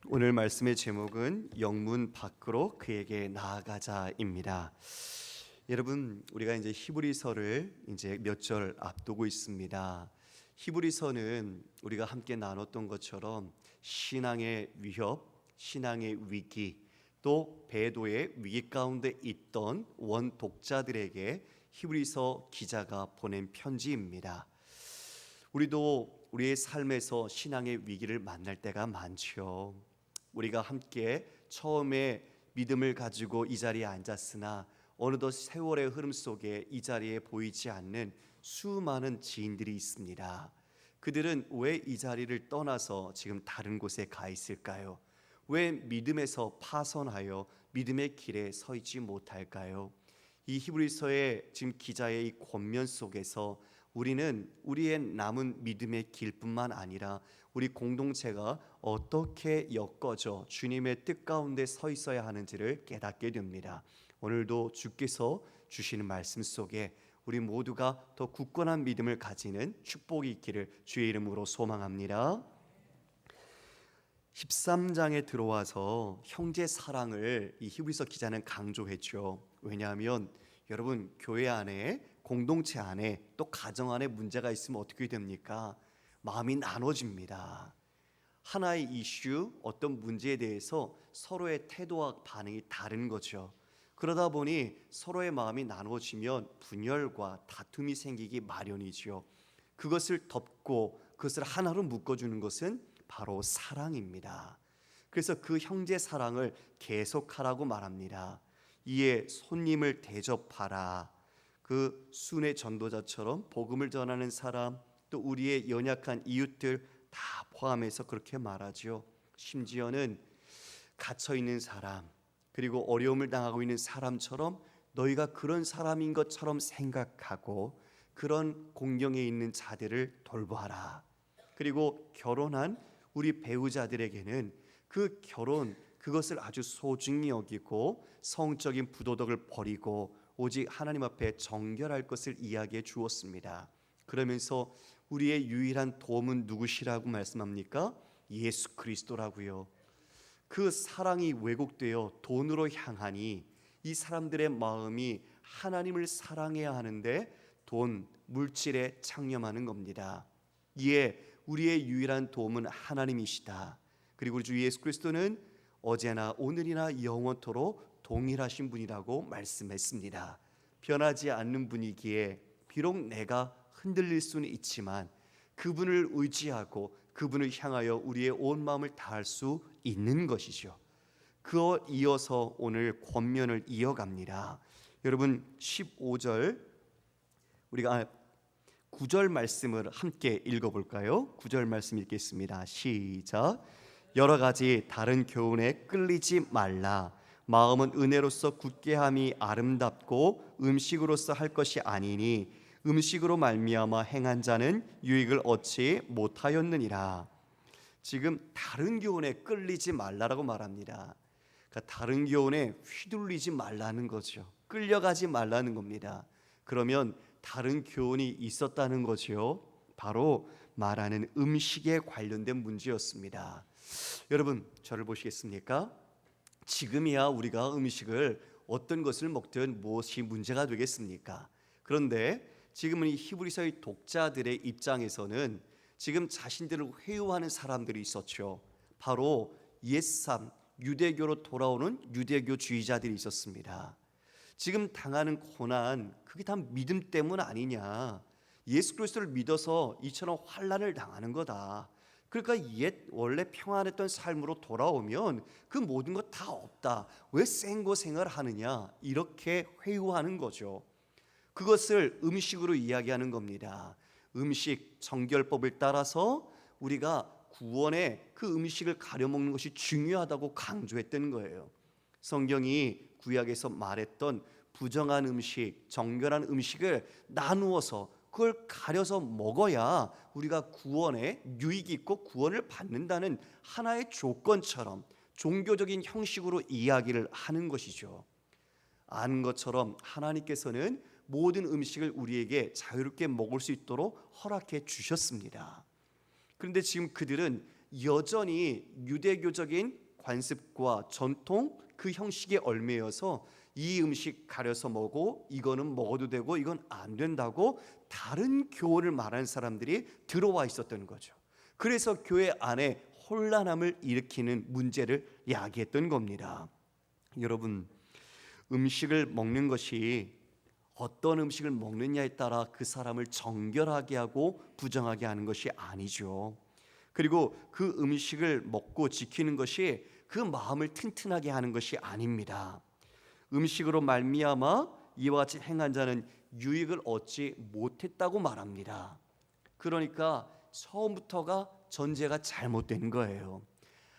오늘 말씀의 제목은 영문 밖으로 그에게 나아가자입니다. 여러분, 우리가 이제 히브리서를 이제 몇 절 앞두고 있습니다. 히브리서는 우리가 함께 나눴던 것처럼 신앙의 위협, 신앙의 위기, 또 배도의 위기 가운데 있던 원독자들에게 히브리서 기자가 보낸 편지입니다. 우리도 우리의 삶에서 신앙의 위기를 만날 때가 많죠. 우리가 함께 처음에 믿음을 가지고 이 자리에 앉았으나 어느덧 세월의 흐름 속에 이 자리에 보이지 않는 수많은 지인들이 있습니다. 그들은 왜 이 자리를 떠나서 지금 다른 곳에 가 있을까요? 왜 믿음에서 파선하여 믿음의 길에 서 있지 못할까요? 이 히브리서의 지금 기자의 이 권면 속에서 우리는 우리의 남은 믿음의 길뿐만 아니라 우리 공동체가 어떻게 엮어져 주님의 뜻 가운데 서 있어야 하는지를 깨닫게 됩니다. 오늘도 주께서 주시는 말씀 속에 우리 모두가 더 굳건한 믿음을 가지는 축복이 있기를 주의 이름으로 소망합니다. 13장에 들어와서 형제 사랑을 이 히브리서 기자는 강조했죠. 왜냐하면 여러분, 교회 안에, 공동체 안에, 또 가정 안에 문제가 있으면 어떻게 됩니까? 마음이 나눠집니다. 하나의 이슈, 어떤 문제에 대해서 서로의 태도와 반응이 다른 거죠. 그러다 보니 서로의 마음이 나눠지면 분열과 다툼이 생기기 마련이죠. 그것을 덮고 그것을 하나로 묶어주는 것은 바로 사랑입니다. 그래서 그 형제 사랑을 계속하라고 말합니다. 이에 손님을 대접하라. 그 순회 전도자처럼 복음을 전하는 사람, 또 우리의 연약한 이웃들 다 포함해서 그렇게 말하죠. 심지어는 갇혀있는 사람, 그리고 어려움을 당하고 있는 사람처럼 너희가 그런 사람인 것처럼 생각하고 그런 공경에 있는 자들을 돌보아라. 그리고 결혼한 우리 배우자들에게는 그 결혼, 그것을 아주 소중히 여기고 성적인 부도덕을 버리고 오직 하나님 앞에 정결할 것을 이야기해 주었습니다. 그러면서 우리의 유일한 도움은 누구시라고 말씀합니까? 예수 그리스도라고요. 그 사랑이 왜곡되어 돈으로 향하니 이 사람들의 마음이 하나님을 사랑해야 하는데 돈, 물질에 창념하는 겁니다. 이에 우리의 유일한 도움은 하나님이시다. 그리고 우리 주 예수 그리스도는 어제나 오늘이나 영원토록 동일하신 분이라고 말씀했습니다. 변하지 않는 분이기에 비록 내가 흔들릴 수는 있지만 그분을 의지하고 그분을 향하여 우리의 온 마음을 다할 수 있는 것이죠. 그어 이어서 오늘 권면을 이어갑니다. 여러분 15절 우리가 9절 말씀을 함께 읽어볼까요? 9절 말씀 읽겠습니다. 시작. 여러 가지 다른 교훈에 끌리지 말라. 마음은 은혜로서 굳게 함이 아름답고 음식으로서 할 것이 아니니 음식으로 말미암아 행한 자는 유익을 얻지 못하였느니라. 지금 다른 교훈에 끌리지 말라라고 말합니다. 그러니까 다른 교훈에 휘둘리지 말라는 거죠. 끌려가지 말라는 겁니다. 그러면 다른 교훈이 있었다는 거죠. 바로 말하는 음식에 관련된 문제였습니다. 여러분, 저를 보시겠습니까? 지금이야 우리가 음식을 어떤 것을 먹든 무엇이 문제가 되겠습니까? 그런데 지금은 이 히브리서의 독자들의 입장에서는 지금 자신들을 회유하는 사람들이 있었죠. 바로 옛삼 유대교로 돌아오는 유대교주의자들이 있었습니다. 지금 당하는 고난, 그게 다 믿음 때문 아니냐? 예수 그리스도를 믿어서 이처럼 환난을 당하는 거다. 그러니까 옛 원래 평안했던 삶으로 돌아오면 그 모든 것 다 없다. 왜 생고생을 하느냐? 이렇게 회유하는 거죠. 그것을 음식으로 이야기하는 겁니다. 음식 정결법을 따라서 우리가 구원의 그 음식을 가려 먹는 것이 중요하다고 강조했던 거예요. 성경이 구약에서 말했던 부정한 음식, 정결한 음식을 나누어서 그걸 가려서 먹어야 우리가 구원에 유익이 있고 구원을 받는다는 하나의 조건처럼 종교적인 형식으로 이야기를 하는 것이죠. 아는 것처럼 하나님께서는 모든 음식을 우리에게 자유롭게 먹을 수 있도록 허락해 주셨습니다. 그런데 지금 그들은 여전히 유대교적인 관습과 전통 그 형식에 얽매여서 이 음식 가려서 먹고 이거는 먹어도 되고 이건 안 된다고 다른 교훈을 말하는 사람들이 들어와 있었던 거죠. 그래서 교회 안에 혼란함을 일으키는 문제를 야기했던 겁니다. 여러분, 음식을 먹는 것이 어떤 음식을 먹느냐에 따라 그 사람을 정결하게 하고 부정하게 하는 것이 아니죠. 그리고 그 음식을 먹고 지키는 것이 그 마음을 튼튼하게 하는 것이 아닙니다. 음식으로 말미암아 이와 같이 행한 자는 유익을 얻지 못했다고 말합니다. 그러니까 처음부터가 전제가 잘못된 거예요.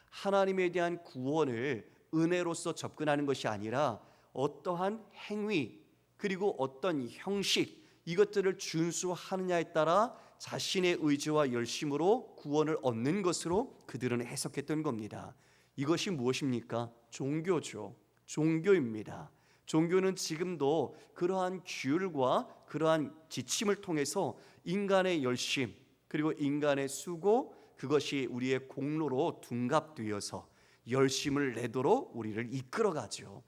하나님에 대한 구원을 은혜로서 접근하는 것이 아니라 어떠한 행위 그리고 어떤 형식 이것들을 준수하느냐에 따라 자신의 의지와 열심으로 구원을 얻는 것으로 그들은 해석했던 겁니다. 이것이 무엇입니까? 종교죠. 종교입니다. 종교는 지금도 그러한 규율과 그러한 지침을 통해서 인간의 열심 그리고 인간의 수고 그것이 우리의 공로로 둔갑되어서 열심을 내도록 우리를 이끌어가죠.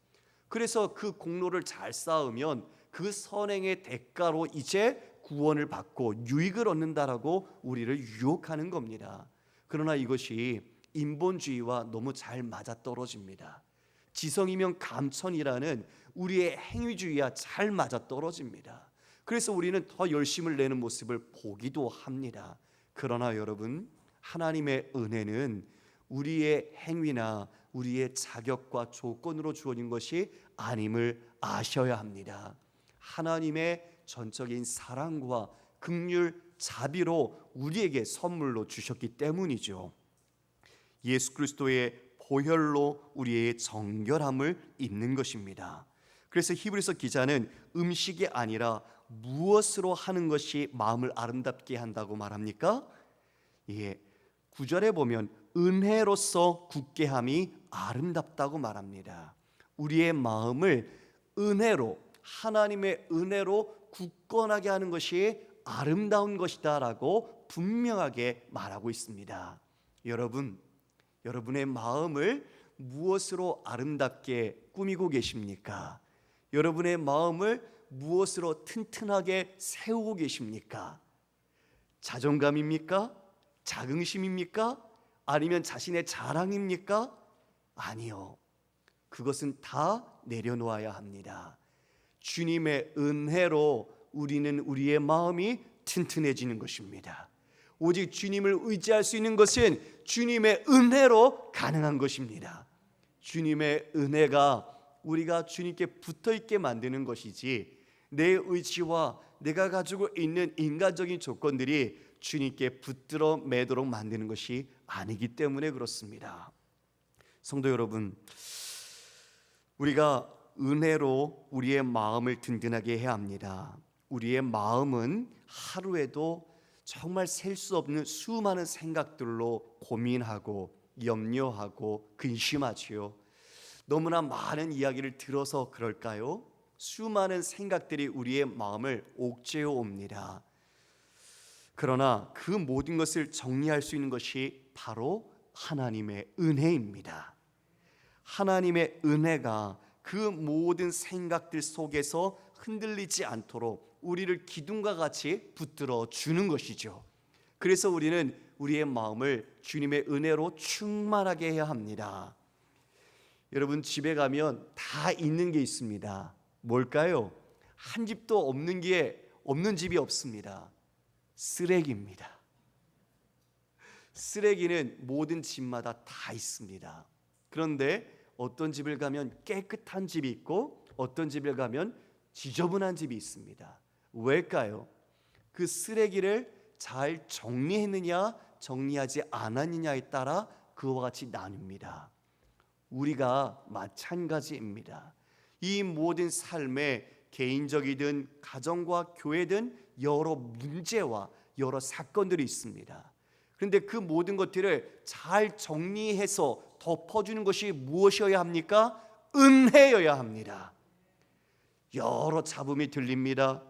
그래서 그 공로를 잘 쌓으면 그 선행의 대가로 이제 구원을 받고 유익을 얻는다라고 우리를 유혹하는 겁니다. 그러나 이것이 인본주의와 너무 잘 맞아떨어집니다. 지성이면 감천이라는 우리의 행위주의와 잘 맞아떨어집니다. 그래서 우리는 더 열심을 내는 모습을 보기도 합니다. 그러나 여러분, 하나님의 은혜는 우리의 행위나 우리의 자격과 조건으로 주어진 것이 아님을 아셔야 합니다. 하나님의 전적인 사랑과 긍휼, 자비로 우리에게 선물로 주셨기 때문이죠. 예수 그리스도의 보혈로 우리의 정결함을 입는 것입니다. 그래서 히브리서 기자는 음식이 아니라 무엇으로 하는 것이 마음을 아름답게 한다고 말합니까? 9절에 보면 은혜로서 굳게 함이 아름답다고 말합니다. 우리의 마음을 은혜로, 하나님의 은혜로 굳건하게 하는 것이 아름다운 것이다라고 분명하게 말하고 있습니다. 여러분의 마음을 무엇으로 아름답게 꾸미고 계십니까? 여러분의 마음을 무엇으로 튼튼하게 세우고 계십니까? 자존감입니까? 자긍심입니까? 아니면 자신의 자랑입니까? 아니요. 그것은 다 내려놓아야 합니다. 주님의 은혜로 우리는 우리의 마음이 튼튼해지는 것입니다. 오직 주님을 의지할 수 있는 것은 주님의 은혜로 가능한 것입니다. 주님의 은혜가 우리가 주님께 붙어 있게 만드는 것이지 내 의지와 내가 가지고 있는 인간적인 조건들이 주님께 붙들어 매도록 만드는 것이 아니기 때문에 그렇습니다. 성도 여러분, 우리가 은혜로 우리의 마음을 든든하게 해야 합니다. 우리의 마음은 하루에도 정말 셀 수 없는 수많은 생각들로 고민하고 염려하고 근심하지요. 너무나 많은 이야기를 들어서 그럴까요? 수많은 생각들이 우리의 마음을 옥죄어 옵니다. 그러나 그 모든 것을 정리할 수 있는 것이 바로 하나님의 은혜입니다. 하나님의 은혜가 그 모든 생각들 속에서 흔들리지 않도록 우리를 기둥과 같이 붙들어 주는 것이죠. 그래서 우리는 우리의 마음을 주님의 은혜로 충만하게 해야 합니다. 여러분, 집에 가면 다 있는 게 있습니다. 뭘까요? 한 집도 없는 집이 없습니다. 쓰레기입니다. 쓰레기는 모든 집마다 다 있습니다. 그런데 어떤 집을 가면 깨끗한 집이 있고 어떤 집을 가면 지저분한 집이 있습니다. 왜일까요? 그 쓰레기를 잘 정리했느냐 정리하지 않았느냐에 따라 그와 같이 나뉩니다. 우리가 마찬가지입니다. 이 모든 삶에 개인적이든 가정과 교회든 여러 문제와 여러 사건들이 있습니다. 그런데 그 모든 것들을 잘 정리해서 덮어주는 것이 무엇이어야 합니까? 은혜여야 합니다. 여러 잡음이 들립니다.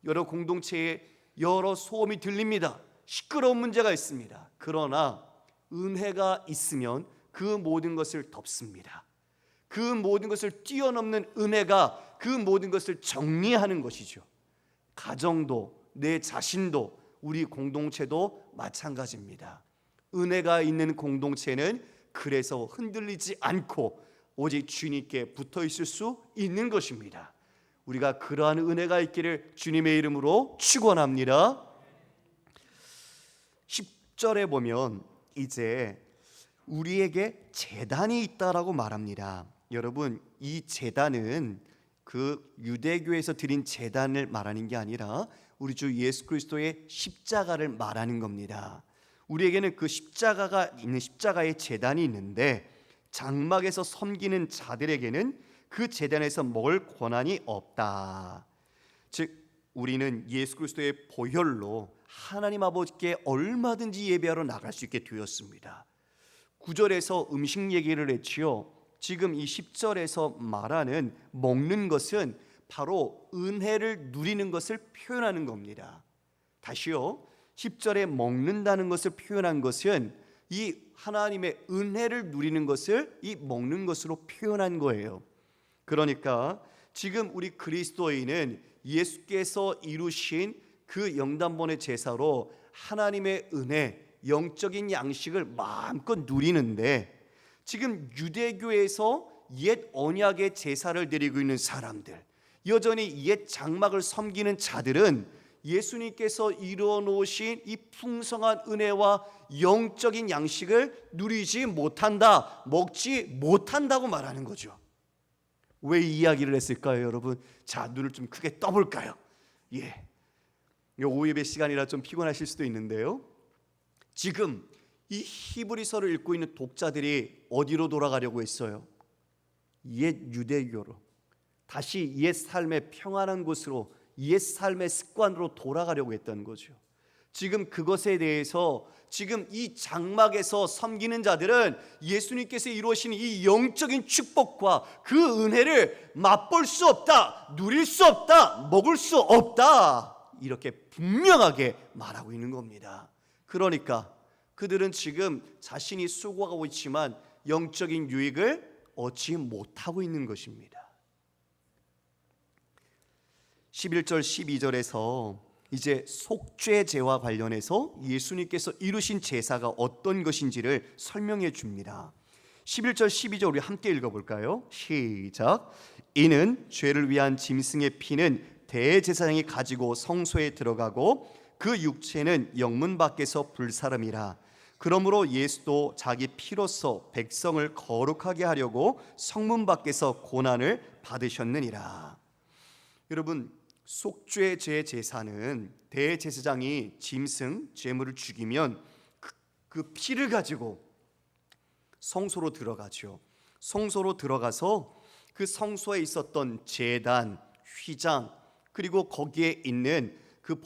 여러 공동체에 여러 소음이 들립니다. 시끄러운 문제가 있습니다. 그러나 은혜가 있으면 그 모든 것을 덮습니다. 그 모든 것을 뛰어넘는 은혜가 그 모든 것을 정리하는 것이죠. 가정도, 내 자신도, 우리 공동체도 마찬가지입니다. 은혜가 있는 공동체는 그래서 흔들리지 않고 오직 주님께 붙어 있을 수 있는 것입니다. 우리가 그러한 은혜가 있기를 주님의 이름으로 축원합니다. 10절에 보면 이제 우리에게 제단이 있다라고 말합니다. 여러분, 이 제단은 그 유대교에서 드린 제단을 말하는 게 아니라 우리 주 예수 그리스도의 십자가를 말하는 겁니다. 우리에게는 그 십자가가 있는 십자가의 제단이 있는데 장막에서 섬기는 자들에게는 그 제단에서 먹을 권한이 없다. 즉 우리는 예수 그리스도의 보혈로 하나님 아버지께 얼마든지 예배하러 나갈 수 있게 되었습니다. 9절에서 음식 얘기를 했지요. 지금 이 10절에서 말하는 먹는 것은 바로 은혜를 누리는 것을 표현하는 겁니다. 다시요, 10절에 먹는다는 것을 표현한 것은 이 하나님의 은혜를 누리는 것을 이 먹는 것으로 표현한 거예요. 그러니까 지금 우리 그리스도인은 예수께서 이루신 그 영단번의 제사로 하나님의 은혜, 영적인 양식을 마음껏 누리는데, 지금 유대교에서 옛 언약의 제사를 드리고 있는 사람들, 여전히 옛 장막을 섬기는 자들은 예수님께서 이루어 놓으신 이 풍성한 은혜와 영적인 양식을 누리지 못한다, 먹지 못한다고 말하는 거죠. 왜 이 이야기를 했을까요, 여러분? 자, 눈을 좀 크게 떠볼까요? 오후 예배 시간이라 좀 피곤하실 수도 있는데요. 지금 이 히브리서를 읽고 있는 독자들이 어디로 돌아가려고 했어요? 옛 유대교로, 다시 옛 삶의 평안한 곳으로, 옛 삶의 습관으로 돌아가려고 했던 거죠. 지금 그것에 대해서 지금 이 장막에서 섬기는 자들은 예수님께서 이루어진 이 영적인 축복과 그 은혜를 맛볼 수 없다, 누릴 수 없다, 먹을 수 없다, 이렇게 분명하게 말하고 있는 겁니다. 그러니까 그들은 지금 자신이 수고하고 있지만 영적인 유익을 얻지 못하고 있는 것입니다. 11절 12절에서 이제 속죄제와 관련해서 예수님께서 이루신 제사가 어떤 것인지를 설명해 줍니다. 11절 12절 우리 함께 읽어볼까요? 시작. 이는 죄를 위한 짐승의 피는 대제사장이 가지고 성소에 들어가고 그 육체는 영문 밖에서 불사름이라. 그러므로 예수도 자기 피로써 백성을 거룩하게 하려고 성문 밖에서 고난을 받으셨느니라. 여러분, 속죄제 제사는 대제사장이 짐승 제물을 죽이면 그 피를 가지고 성소로 들어가죠. 성소로 들어가서 그 성소에 있었던 제단, 휘장, 그리고 거기에 있는 그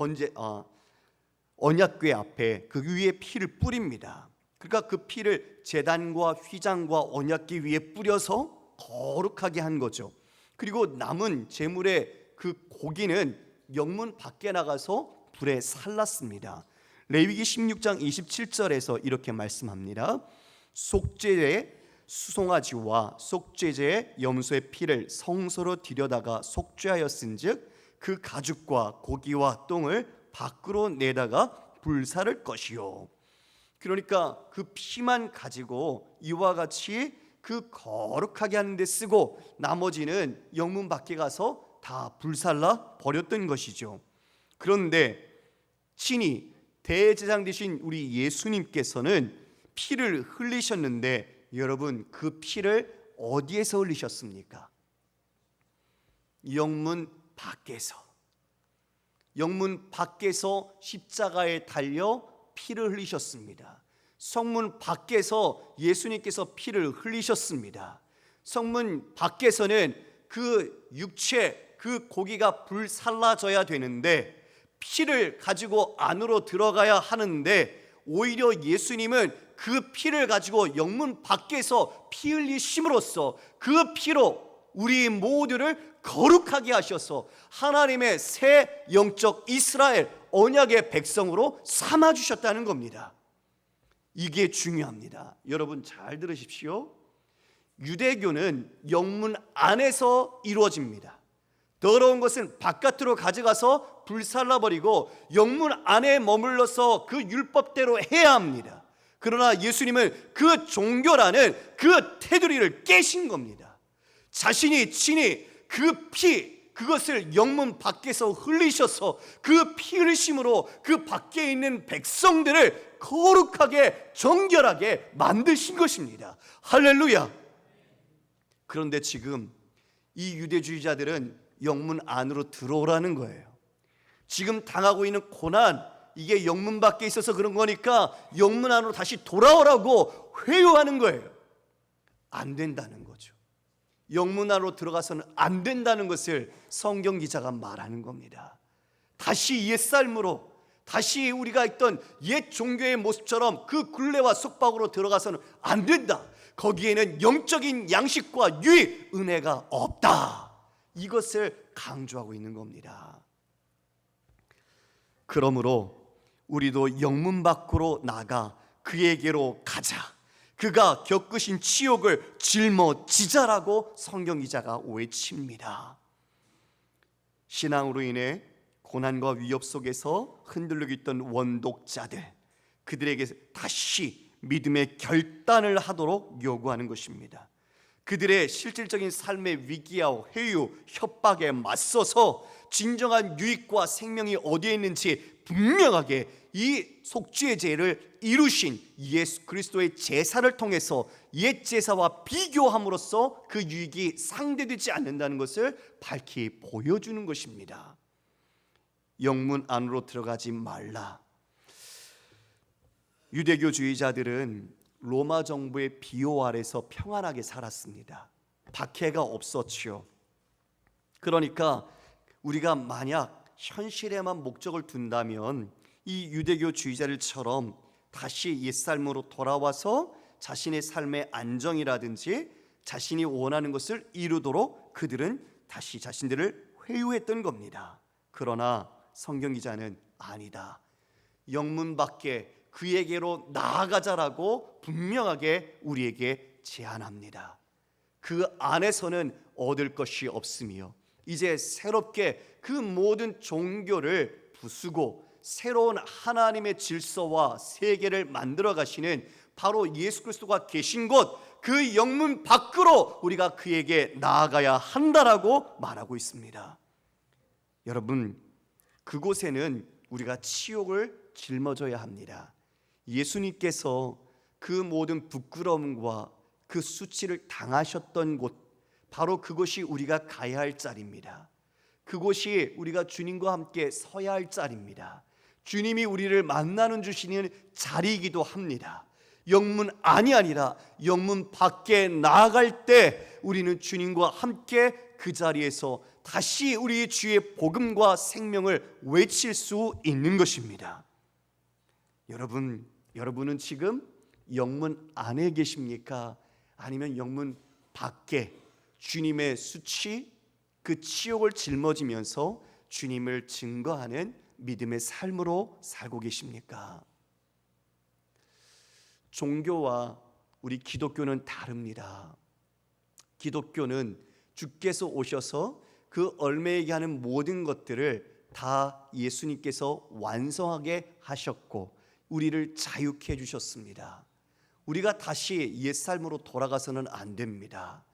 언약궤 앞에 그 위에 피를 뿌립니다. 그러니까 그 피를 제단과 휘장과 언약궤 위에 뿌려서 거룩하게 한 거죠. 그리고 남은 제물의 그 고기는 영문 밖에 나가서 불에 살랐습니다. 레위기 16장 27절에서 이렇게 말씀합니다. 속죄제의 수송아지와 속죄제의 염소의 피를 성소로 들여다가 속죄하였은즉 그 가죽과 고기와 똥을 밖으로 내다가 불사를 것이요. 그러니까 그 피만 가지고 이와 같이 그 거룩하게 하는 데 쓰고 나머지는 영문 밖에 가서 다 불살라 버렸던 것이죠. 그런데 친히 대제사장 되신 우리 예수님께서는 피를 흘리셨는데, 여러분 그 피를 어디에서 흘리셨습니까? 영문 밖에서. 영문 밖에서 십자가에 달려 피를 흘리셨습니다. 성문 밖에서 예수님께서 피를 흘리셨습니다. 성문 밖에서는 그 육체, 그 고기가 불살라져야 되는데 피를 가지고 안으로 들어가야 하는데, 오히려 예수님은 그 피를 가지고 영문 밖에서 피 흘리심으로써 그 피로 우리 모두를 거룩하게 하셔서 하나님의 새 영적 이스라엘 언약의 백성으로 삼아주셨다는 겁니다. 이게 중요합니다. 여러분 잘 들으십시오. 유대교는 영문 안에서 이루어집니다. 더러운 것은 바깥으로 가져가서 불살라버리고 영문 안에 머물러서 그 율법대로 해야 합니다. 그러나 예수님은 그 종교라는 그 테두리를 깨신 겁니다. 자신이 친히 그 피, 그것을 영문 밖에서 흘리셔서 그 피 흘리심으로 그 밖에 있는 백성들을 거룩하게 정결하게 만드신 것입니다. 할렐루야. 그런데 지금 이 유대주의자들은 영문 안으로 들어오라는 거예요. 지금 당하고 있는 고난, 이게 영문 밖에 있어서 그런 거니까 영문 안으로 다시 돌아오라고 회유하는 거예요. 안 된다는 거죠. 영문 안으로 들어가서는 안 된다는 것을 성경 기자가 말하는 겁니다. 다시 옛 삶으로, 다시 우리가 있던 옛 종교의 모습처럼 그 굴레와 속박으로 들어가서는 안 된다. 거기에는 영적인 양식과 유익, 은혜가 없다. 이것을 강조하고 있는 겁니다. 그러므로 우리도 영문 밖으로 나가 그에게로 가자. 그가 겪으신 치욕을 짊어지자라고 성경 기자가 외칩니다. 신앙으로 인해 고난과 위협 속에서 흔들리고 있던 원독자들, 그들에게 다시 믿음의 결단을 하도록 요구하는 것입니다. 그들의 실질적인 삶의 위기와 회유, 협박에 맞서서 진정한 유익과 생명이 어디에 있는지 분명하게 이 속죄의 제를 이루신 예수 그리스도의 제사를 통해서 옛 제사와 비교함으로써 그 유익이 상대되지 않는다는 것을 밝히 보여주는 것입니다. 영문 안으로 들어가지 말라. 유대교주의자들은 로마 정부의 비호 아래서 평안하게 살았습니다. 박해가 없었지요. 그러니까 우리가 만약 현실에만 목적을 둔다면 이 유대교주의자들처럼 다시 옛삶으로 돌아와서 자신의 삶의 안정이라든지 자신이 원하는 것을 이루도록 그들은 다시 자신들을 회유했던 겁니다. 그러나 성경 기자는 아니다. 영문 밖에 그에게로 나아가자라고 분명하게 우리에게 제안합니다. 그 안에서는 얻을 것이 없으며 이제 새롭게 그 모든 종교를 부수고 새로운 하나님의 질서와 세계를 만들어 가시는 바로 예수 그리스도가 계신 곳, 그 영문 밖으로 우리가 그에게 나아가야 한다라고 말하고 있습니다. 여러분, 그곳에는 우리가 치욕을 짊어져야 합니다. 예수님께서 그 모든 부끄러움과 그 수치를 당하셨던 곳, 바로 그곳이 우리가 가야 할 자리입니다. 그곳이 우리가 주님과 함께 서야 할 자리입니다. 주님이 우리를 만나는 주시는 자리이기도 합니다. 영문 안이 아니라 영문 밖에 나아갈 때 우리는 주님과 함께 그 자리에서 다시 우리 주의 복음과 생명을 외칠 수 있는 것입니다. 여러분은 지금 영문 안에 계십니까? 아니면 영문 밖에 주님의 수치, 그 치욕을 짊어지면서 주님을 증거하는 믿음의 삶으로 살고 계십니까? 종교와 우리 기독교는 다릅니다. 기독교는 주께서 오셔서 그 얼매에게 하는 모든 것들을 다 예수님께서 완성하게 하셨고 우리를 자유케 해주셨습니다. 우리가 다시 옛삶으로 돌아가서는 안 됩니다.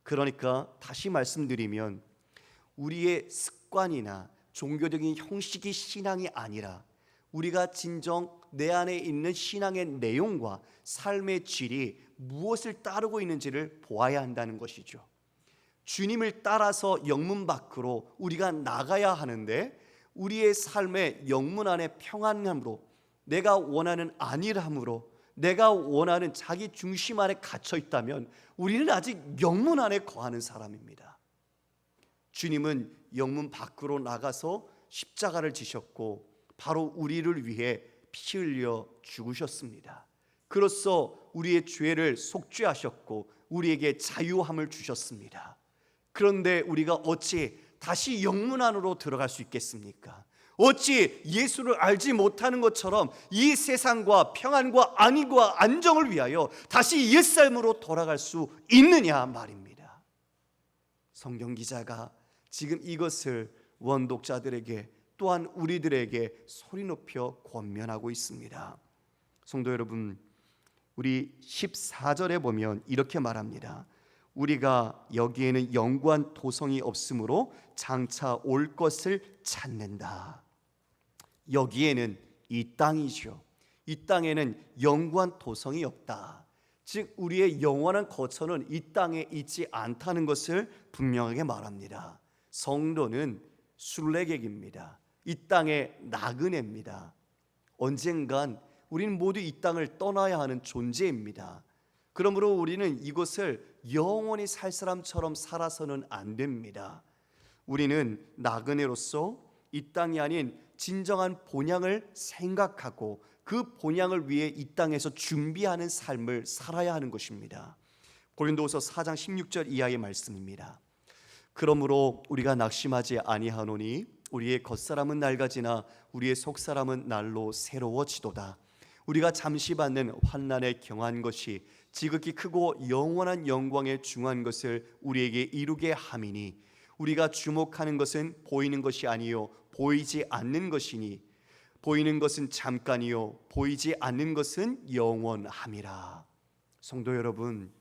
그러니까 다시 말씀드리면 우리의 습관이나 종교적인 형식이 신앙이 아니라 우리가 진정 내 안에 있는 신앙의 내용과 삶의 질이 무엇을 따르고 있는지를 보아야 한다는 것이죠. 주님을 따라서 영문 밖으로 우리가 나가야 하는데 우리의 삶의 영문 안에 평안함으로 내가 원하는 안일함으로 내가 원하는 자기 중심 안에 갇혀 있다면 우리는 아직 영문 안에 거하는 사람입니다. 주님은 영문 밖으로 나가서 십자가를 지셨고 바로 우리를 위해 피 흘려 죽으셨습니다. 그로써 우리의 죄를 속죄하셨고 우리에게 자유함을 주셨습니다. 그런데 우리가 어찌 다시 영문 안으로 들어갈 수 있겠습니까? 어찌 예수를 알지 못하는 것처럼 이 세상과 평안과 안위와 안정을 위하여 다시 옛삶으로 돌아갈 수 있느냐 말입니다. 성경 기자가 지금 이것을 원독자들에게 또한 우리들에게 소리 높여 권면하고 있습니다. 성도 여러분, 우리 14절에 보면 이렇게 말합니다. 우리가 여기에는 영구한 도성이 없으므로 장차 올 것을 찾는다. 여기에는 이 땅이죠. 이 땅에는 영구한 도성이 없다. 즉 우리의 영원한 거처는 이 땅에 있지 않다는 것을 분명하게 말합니다. 성도는 순례객입니다. 이 땅의 나그네입니다. 언젠간 우리는 모두 이 땅을 떠나야 하는 존재입니다. 그러므로 우리는 이곳을 영원히 살 사람처럼 살아서는 안 됩니다. 우리는 나그네로서 이 땅이 아닌 진정한 본향을 생각하고 그 본향을 위해 이 땅에서 준비하는 삶을 살아야 하는 것입니다. 고린도후서 4장 16절 이하의 말씀입니다. 그러므로 우리가 낙심하지 아니하노니 우리의 겉사람은 낡아지나 우리의 속사람은 날로 새로워지도다. 우리가 잠시 받는 환난에 경한 것이 지극히 크고 영원한 영광에 중한 것을 우리에게 이루게 함이니 우리가 주목하는 것은 보이는 것이 아니요 보이지 않는 것이니 보이는 것은 잠깐이요 보이지 않는 것은 영원함이라. 성도 여러분,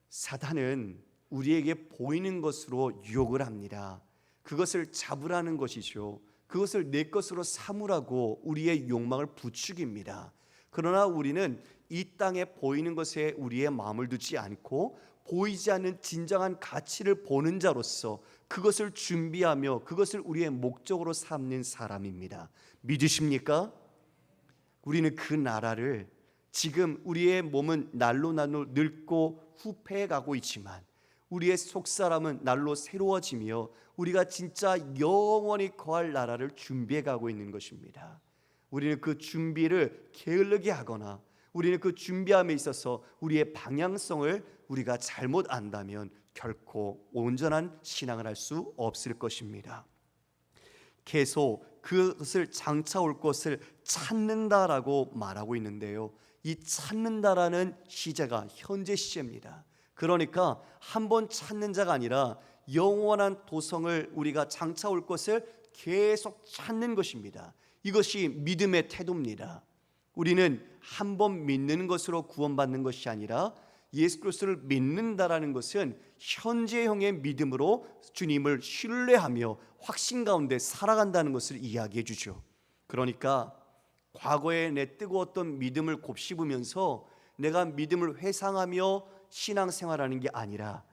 사단은 우리에게 보이는 것으로 유혹을 합니다. 그것을 잡으라는 것이죠. 그것을 내 것으로 삼으라고 우리의 욕망을 부추깁니다. 그러나 우리는 이 땅에 보이는 것에 우리의 마음을 두지 않고 보이지 않는 진정한 가치를 보는 자로서 그것을 준비하며 그것을 우리의 목적으로 삼는 사람입니다. 믿으십니까? 우리는 그 나라를 지금 우리의 몸은 날로 늙고 후패해가고 있지만 우리의 속사람은 날로 새로워지며 우리가 진짜 영원히 거할 나라를 준비해가고 있는 것입니다. 우리는 그 준비를 게을르게 하거나 우리는 그 준비함에 있어서 우리의 방향성을 우리가 잘못 안다면 결코 온전한 신앙을 할 수 없을 것입니다. 계속 그것을 장차 올 것을 찾는다라고 말하고 있는데요, 이 찾는다라는 시제가 현재 시제입니다. 그러니까 한 번 찾는 자가 아니라 영원한 도성을 우리가 장차 올 것을 계속 찾는 것입니다. 이것이 믿음의 태도입니다. 우리는 한 번 믿는 것으로 구원받는 것이 아니라 예수 그리스도를 믿는다라는 것은 현재형의 믿음으로 주님을 신뢰하며 확신 가운데 살아간다는 것을 이야기해 주죠. 그러니까 과거에 내 뜨거웠던 믿음을 곱씹으면서 내가 믿음을 회상하며 신앙생활하는 게 아니라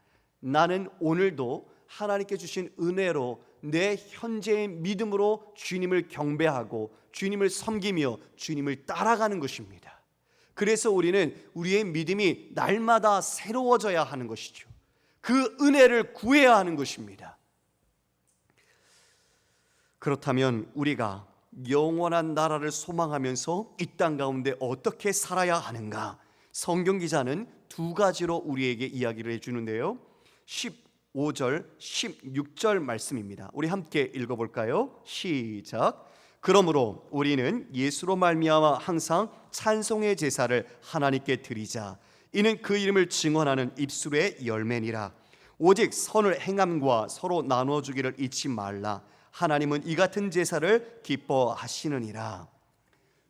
나는 오늘도 하나님께 주신 은혜로 내 현재의 믿음으로 주님을 경배하고 주님을 섬기며 주님을 따라가는 것입니다. 그래서 우리는 우리의 믿음이 날마다 새로워져야 하는 것이죠. 그 은혜를 구해야 하는 것입니다. 그렇다면 우리가 영원한 나라를 소망하면서 이 땅 가운데 어떻게 살아야 하는가? 성경 기자는 두 가지로 우리에게 이야기를 해주는데요, 15절, 16절 말씀입니다. 우리 함께 읽어볼까요? 시작. 그러므로 우리는 예수로 말미암아 항상 찬송의 제사를 하나님께 드리자. 이는 그 이름을 증언하는 입술의 열매니라. 오직 선을 행함과 서로 나눠주기를 잊지 말라. 하나님은 이 같은 제사를 기뻐하시느니라.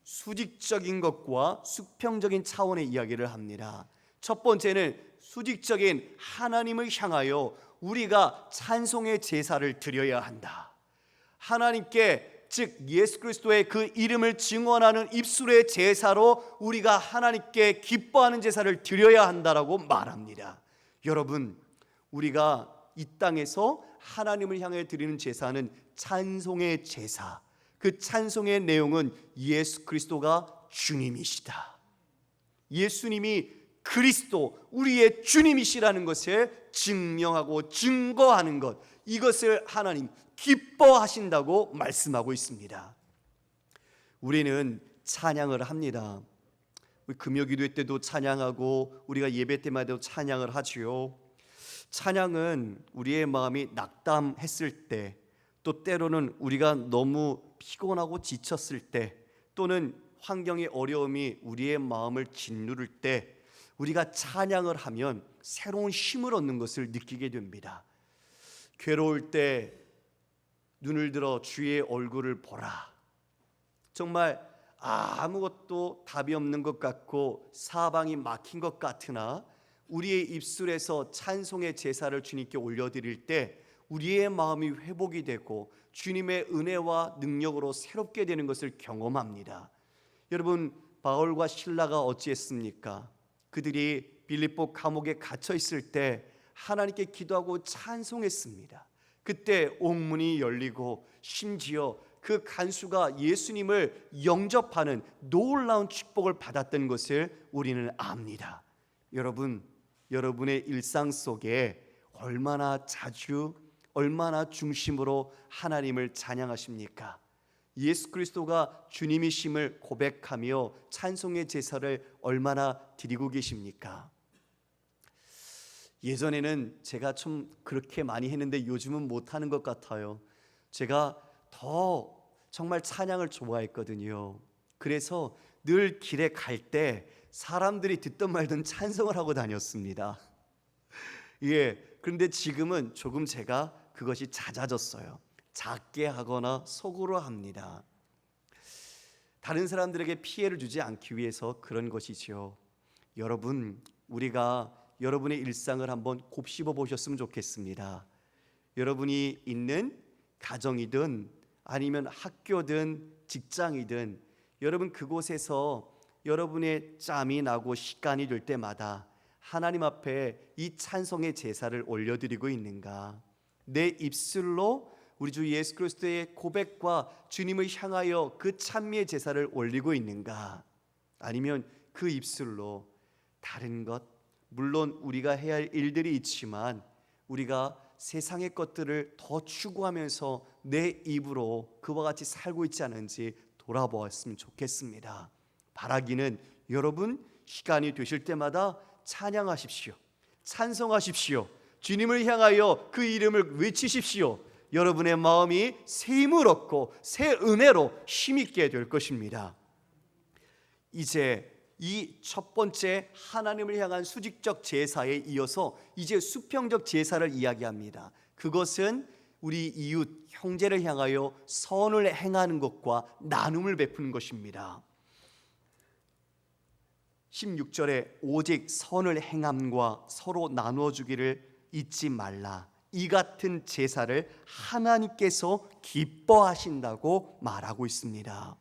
수직적인 것과 수평적인 차원의 이야기를 합니다. 첫 번째는 수직적인 하나님을 향하여 우리가 찬송의 제사를 드려야 한다. 하나님께, 즉 예수 그리스도의 그 이름을 증언하는 입술의 제사로 우리가 하나님께 기뻐하는 제사를 드려야 한다라고 말합니다. 여러분, 우리가 이 땅에서 하나님을 향해 드리는 제사는 찬송의 제사, 그 찬송의 내용은 예수 그리스도가 주님이시다, 예수님이 그리스도 우리의 주님이시라는 것을 증명하고 증거하는 것, 이것을 하나님 기뻐하신다고 말씀하고 있습니다. 우리는 찬양을 합니다. 금요기도 때도 찬양하고 우리가 예배 때마다 찬양을 하지요. 찬양은 우리의 마음이 낙담했을 때, 또 때로는 우리가 너무 피곤하고 지쳤을 때, 또는 환경의 어려움이 우리의 마음을 짓누를 때 우리가 찬양을 하면 새로운 힘을 얻는 것을 느끼게 됩니다. 괴로울 때 눈을 들어 주의 얼굴을 보라. 정말 아무것도 답이 없는 것 같고 사방이 막힌 것 같으나 우리의 입술에서 찬송의 제사를 주님께 올려드릴 때 우리의 마음이 회복이 되고 주님의 은혜와 능력으로 새롭게 되는 것을 경험합니다. 여러분, 바울과 실라가 어찌했습니까? 그들이 빌립보 감옥에 갇혀 있을 때 하나님께 기도하고 찬송했습니다. 그때 옥문이 열리고 심지어 그 간수가 예수님을 영접하는 놀라운 축복을 받았던 것을 우리는 압니다. 여러분, 여러분의 일상 속에 얼마나 자주, 얼마나 중심으로 하나님을 찬양하십니까? 예수 그리스도가 주님이심을 고백하며 찬송의 제사를 얼마나 드리고 계십니까? 예전에는 제가 좀 그렇게 많이 했는데 요즘은 못하는 것 같아요. 제가 더 정말 찬양을 좋아했거든요. 그래서 늘 길에 갈 때 사람들이 듣던 말든 찬송을 하고 다녔습니다. 그런데 지금은 조금 제가 그것이 잦아졌어요. 작게 하거나 속으로 합니다. 다른 사람들에게 피해를 주지 않기 위해서 그런 것이죠. 여러분, 우리가 여러분의 일상을 한번 곱씹어 보셨으면 좋겠습니다. 여러분이 있는 가정이든 아니면 학교든 직장이든 여러분 그곳에서 여러분의 짬이 나고 시간이 될 때마다 하나님 앞에 이 찬송의 제사를 올려드리고 있는가? 내 입술로 우리 주 예수 그리스도의 고백과 주님을 향하여 그 찬미의 제사를 올리고 있는가? 아니면 그 입술로 다른 것, 물론 우리가 해야 할 일들이 있지만 우리가 세상의 것들을 더 추구하면서 내 입으로 그와 같이 살고 있지 않은지 돌아보았으면 좋겠습니다. 바라기는 여러분 시간이 되실 때마다 찬양하십시오. 찬송하십시오. 주님을 향하여 그 이름을 외치십시오. 여러분의 마음이 새 힘을 얻고 새 은혜로 힘있게 될 것입니다. 이제 이 첫 번째 하나님을 향한 수직적 제사에 이어서 이제 수평적 제사를 이야기합니다. 그것은 우리 이웃 형제를 향하여 선을 행하는 것과 나눔을 베푸는 것입니다. 16절에 오직 선을 행함과 서로 나누어 주기를 잊지 말라. 이 같은 제사를 하나님께서 기뻐하신다고 말하고 있습니다.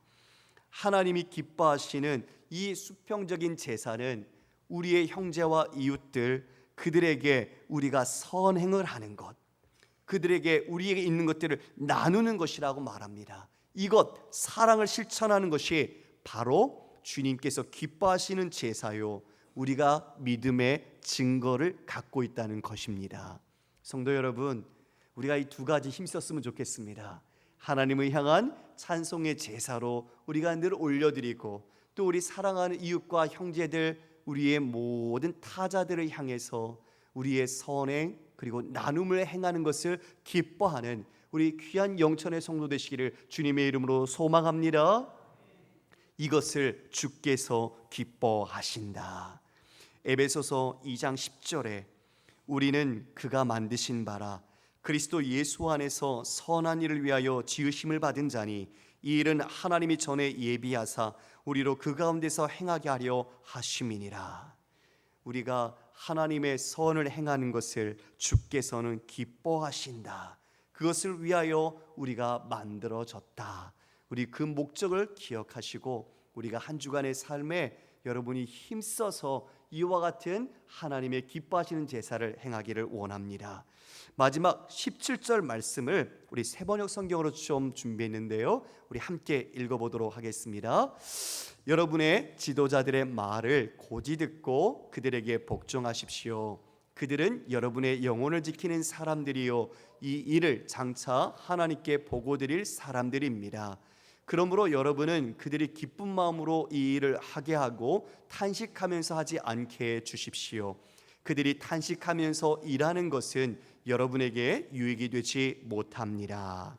하나님이 기뻐하시는 이 수평적인 제사는 우리의 형제와 이웃들, 그들에게 우리가 선행을 하는 것, 그들에게 우리에게 있는 것들을 나누는 것이라고 말합니다. 이것, 사랑을 실천하는 것이 바로 주님께서 기뻐하시는 제사요, 우리가 믿음의 증거를 갖고 있다는 것입니다. 성도 여러분, 우리가 이 두 가지 힘썼으면 좋겠습니다. 하나님을 향한 찬송의 제사로 우리가 늘 올려드리고, 또 우리 사랑하는 이웃과 형제들, 우리의 모든 타자들을 향해서 우리의 선행 그리고 나눔을 행하는 것을 기뻐하는 우리 귀한 영천의 성도 되시기를 주님의 이름으로 소망합니다. 이것을 주께서 기뻐하신다. 에베소서 2장 10절에 우리는 그가 만드신 바라 그리스도 예수 안에서 선한 일을 위하여 지으심을 받은 자니 이 일은 하나님이 전에 예비하사 우리로 그 가운데서 행하게 하려 하심이니라. 우리가 하나님의 선을 행하는 것을 주께서는 기뻐하신다. 그것을 위하여 우리가 만들어졌다. 우리 그 목적을 기억하시고 우리가 한 주간의 삶에 여러분이 힘써서 이와 같은 하나님의 기뻐하시는 제사를 행하기를 원합니다. 마지막 17절 말씀을 우리 세번역 성경으로 좀 준비했는데요, 우리 함께 읽어보도록 하겠습니다. 여러분의 지도자들의 말을 고지 듣고 그들에게 복종하십시오. 그들은 여러분의 영혼을 지키는 사람들이요 이 일을 장차 하나님께 보고 드릴 사람들입니다. 그러므로 여러분은 그들이 기쁜 마음으로 이 일을 하게 하고 탄식하면서 하지 않게 해 주십시오. 그들이 탄식하면서 일하는 것은 여러분에게 유익이 되지 못합니다.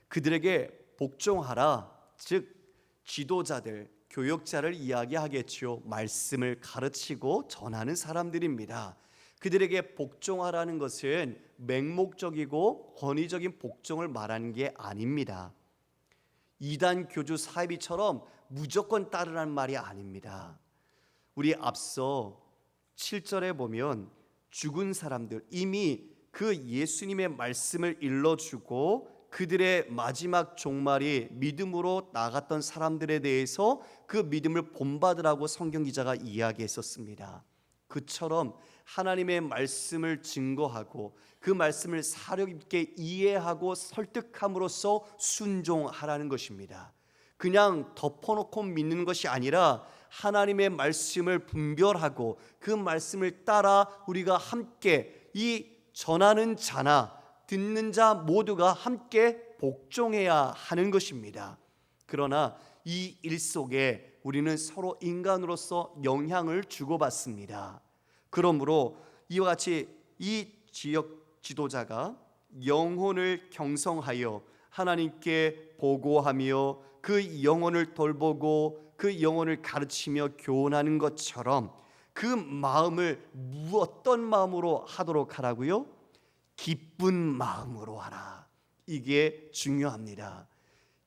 그들에게 복종하라, 즉 지도자들, 교역자를 이야기하겠지요. 말씀을 가르치고 전하는 사람들입니다. 그들에게 복종하라는 것은 맹목적이고 권위적인 복종을 말하는 게 아닙니다. 이단 교주 사이비처럼 무조건 따르라는 말이 아닙니다. 우리 앞서 7절에 보면 죽은 사람들, 이미 그 예수님의 말씀을 일러주고 그들의 마지막 종말이 믿음으로 나갔던 사람들에 대해서 그 믿음을 본받으라고 성경 기자가 이야기했었습니다. 그처럼 하나님의 말씀을 증거하고 그 말씀을 사력 있게 이해하고 설득함으로써 순종하라는 것입니다. 그냥 덮어놓고 믿는 것이 아니라 하나님의 말씀을 분별하고 그 말씀을 따라 우리가 함께 이 전하는 자나 듣는 자 모두가 함께 복종해야 하는 것입니다. 그러나 이 일 속에 우리는 서로 인간으로서 영향을 주고받습니다. 그러므로 이와 같이 이 지역 지도자가 영혼을 경성하여 하나님께 보고하며 그 영혼을 돌보고 그 영혼을 가르치며 교훈하는 것처럼 그 마음을 어떤 마음으로 하도록 하라고요? 기쁜 마음으로 하라. 이게 중요합니다.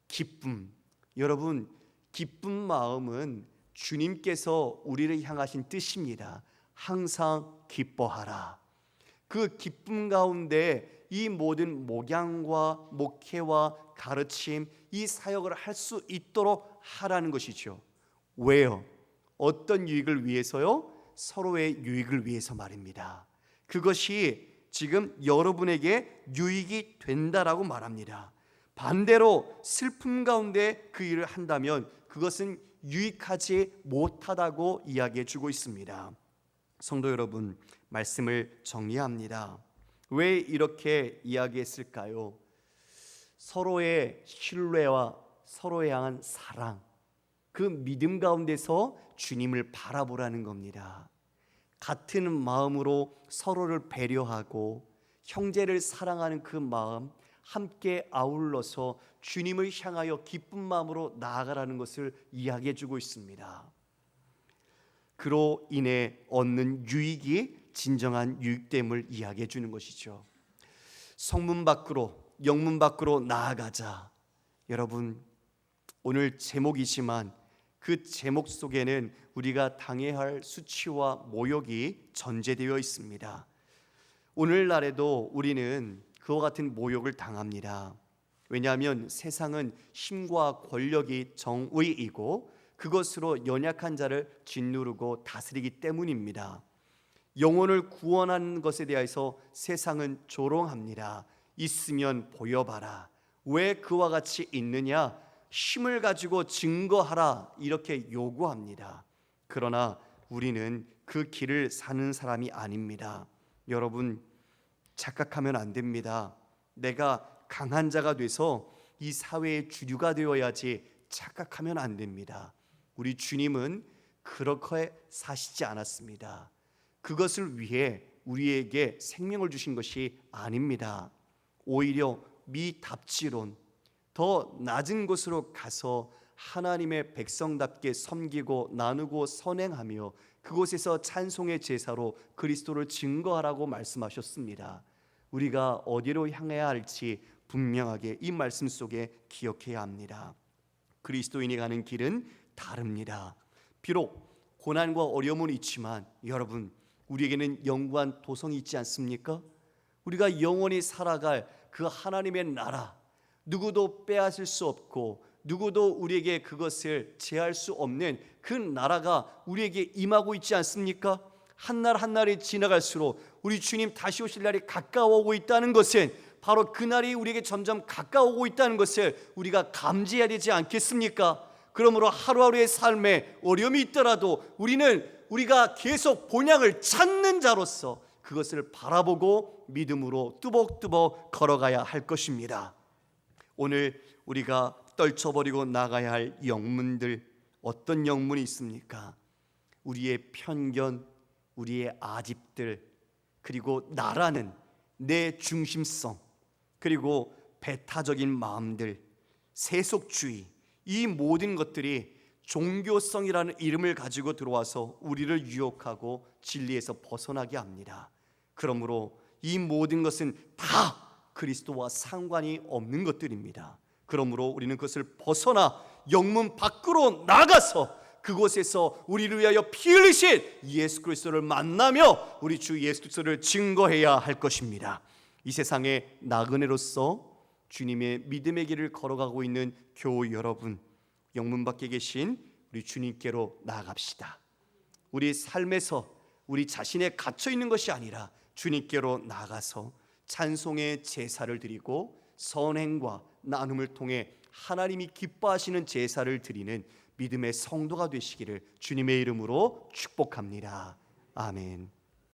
기쁨. 여러분, 기쁜 마음은 주님께서 우리를 향하신 뜻입니다. 항상 기뻐하라. 그 기쁨 가운데 이 모든 목양과 목회와 가르침, 이 사역을 할 수 있도록 하라는 것이죠. 왜요? 어떤 유익을 위해서요? 서로의 유익을 위해서 말입니다. 그것이 지금 여러분에게 유익이 된다라고 말합니다. 반대로 슬픔 가운데 그 일을 한다면 그것은 유익하지 못하다고 이야기해 주고 있습니다. 성도 여러분, 말씀을 정리합니다. 왜 이렇게 이야기했을까요? 서로의 신뢰와 서로에 향한 사랑, 그 믿음 가운데서 주님을 바라보라는 겁니다. 같은 마음으로 서로를 배려하고 형제를 사랑하는 그 마음 함께 아울러서 주님을 향하여 기쁜 마음으로 나아가라는 것을 이야기해 주고 있습니다. 그로 인해 얻는 유익이 진정한 유익됨을 이야기해 주는 것이죠. 성문 밖으로, 영문 밖으로 나아가자. 여러분, 오늘 제목이지만 그 제목 속에는 우리가 당해야 할 수치와 모욕이 전제되어 있습니다. 오늘날에도 우리는 그와 같은 모욕을 당합니다. 왜냐하면 세상은 힘과 권력이 정의이고 그것으로 연약한 자를 짓누르고 다스리기 때문입니다. 영혼을 구원하는 것에 대해서 세상은 조롱합니다. 있으면 보여봐라. 왜 그와 같이 있느냐? 힘을 가지고 증거하라. 이렇게 요구합니다. 그러나 우리는 그 길을 사는 사람이 아닙니다. 여러분, 착각하면 안 됩니다. 내가 강한 자가 돼서 이 사회의 주류가 되어야지 착각하면 안 됩니다. 우리 주님은 그렇게 사시지 않았습니다. 그것을 위해 우리에게 생명을 주신 것이 아닙니다. 오히려 미답지론, 더 낮은 곳으로 가서 하나님의 백성답게 섬기고 나누고 선행하며 그곳에서 찬송의 제사로 그리스도를 증거하라고 말씀하셨습니다. 우리가 어디로 향해야 할지 분명하게 이 말씀 속에 기억해야 합니다. 그리스도인이 가는 길은 다릅니다. 비록 고난과 어려움은 있지만 여러분, 우리에게는 영구한 도성이 있지 않습니까? 우리가 영원히 살아갈 그 하나님의 나라, 누구도 빼앗을 수 없고 누구도 우리에게 그것을 제할 수 없는 그 나라가 우리에게 임하고 있지 않습니까? 한 날 한 날이 지나갈수록 우리 주님 다시 오실 날이 가까워오고 있다는 것은 바로 그 날이 우리에게 점점 가까워오고 있다는 것을 우리가 감지해야 되지 않겠습니까? 그러므로 하루하루의 삶에 어려움이 있더라도 우리가 계속 본향을 찾는 자로서 그것을 바라보고 믿음으로 뚜벅뚜벅 걸어가야 할 것입니다. 오늘 우리가 떨쳐버리고 나가야 할 영문들, 어떤 영문이 있습니까? 우리의 편견, 우리의 아집들, 그리고 나라는 내 중심성, 그리고 배타적인 마음들, 세속주의, 이 모든 것들이 종교성이라는 이름을 가지고 들어와서 우리를 유혹하고 진리에서 벗어나게 합니다. 그러므로 이 모든 것은 다 그리스도와 상관이 없는 것들입니다. 그러므로 우리는 그것을 벗어나 영문 밖으로 나가서 그곳에서 우리를 위하여 피 흘리신 예수 그리스도를 만나며 우리 주 예수 그리스도를 증거해야 할 것입니다. 이 세상의 나그네로서 주님의 믿음의 길을 걸어가고 있는 교우 여러분, 영문 밖에 계신 우리 주님께로 나아갑시다. 우리 삶에서 우리 자신에 갇혀 있는 것이 아니라 주님께로 나가서 찬송의 제사를 드리고 선행과 나눔을 통해 하나님이 기뻐하시는 제사를 드리는 믿음의 성도가 되시기를 주님의 이름으로 축복합니다. 아멘.